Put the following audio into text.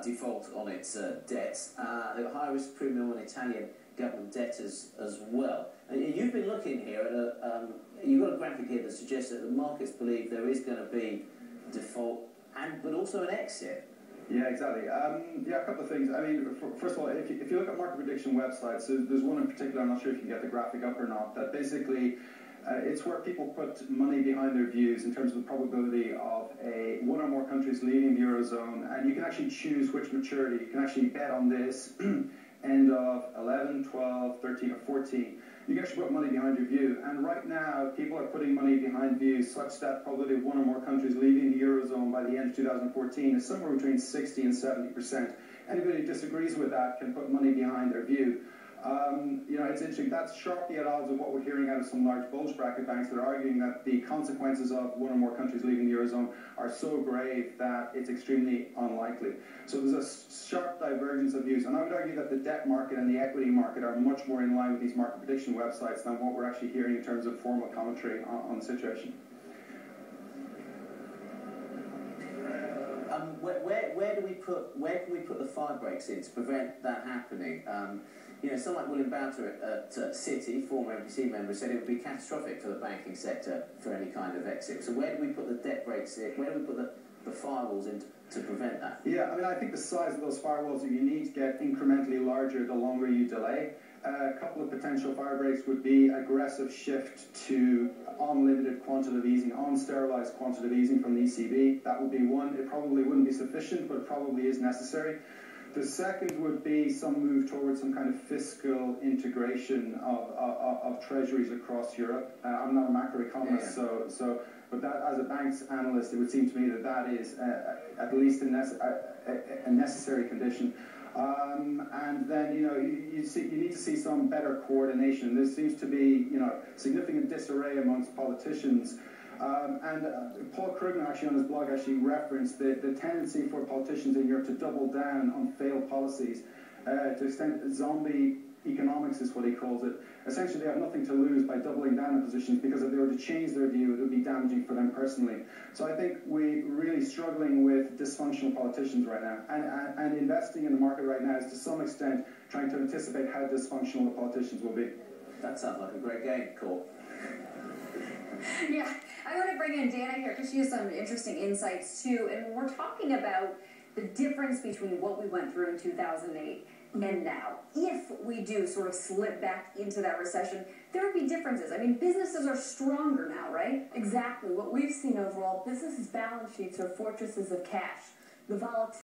default on its debts. They've got high-risk premium on Italian government debt as well. And you've been looking here at you've got a graphic here that suggests that the markets believe there is going to be default but also an exit. Yeah, exactly. Yeah, a couple of things. I mean, first of all, if you look at market prediction websites, there's one in particular, I'm not sure if you can get the graphic up or not, that basically it's where people put money behind their views in terms of the probability of one or more countries leaving the Eurozone, and you can actually choose which maturity. You can actually bet on this end of 11, 12, 13, or 14. You can actually put money behind your view, and right now people are putting money behind views such that probability of one or more countries leaving the Eurozone by the end of 2014 is somewhere between 60 and 70%. Anybody who disagrees with that can put money behind their view. You know, it's interesting, that's sharply at odds with what we're hearing out of some large bulge bracket banks that are arguing that the consequences of one or more countries leaving the Eurozone are so grave that it's extremely unlikely. So there's a sharp divergence of views, and I would argue that the debt market and the equity market are much more in line with these market prediction websites than what we're actually hearing in terms of formal commentary on the situation. Where can we put the fire breaks in to prevent that happening? You know, someone like William Bowter at Citi, former MPC member, said it would be catastrophic for the banking sector for any kind of exit. So where do we put the debt breaks in? Where do we put the firewalls in to prevent that? Yeah, I mean, I think the size of those firewalls that you need to get incrementally larger the longer you delay. A couple of potential fire breaks would be aggressive shift to unlimited quantitative easing, unsterilized quantitative easing from the ECB. That would be one. It probably wouldn't be sufficient, but it probably is necessary. The second would be some move towards some kind of fiscal integration of treasuries across Europe. I'm not a macroeconomist, but that, as a banks analyst, it would seem to me that that is at least a necessary condition. And then, you know, you need to see some better coordination. There seems to be, you know, significant disarray amongst politicians. Paul Krugman, actually, on his blog, actually referenced the tendency for politicians in Europe to double down on failed policies, to extent zombie economics is what he calls it. Essentially, they have nothing to lose by doubling down on positions, because if they were to change their view, it would be damaging for them personally. So I think we're really struggling with dysfunctional politicians right now. And investing in the market right now is, to some extent, trying to anticipate how dysfunctional the politicians will be. That sounds like a great game, Cole. Yeah, I want to bring in Dana here because she has some interesting insights too. And we're talking about the difference between what we went through in 2008 and now. If we do sort of slip back into that recession, there would be differences. I mean, businesses are stronger now, right? Exactly. What we've seen overall, businesses' balance sheets are fortresses of cash. The volatility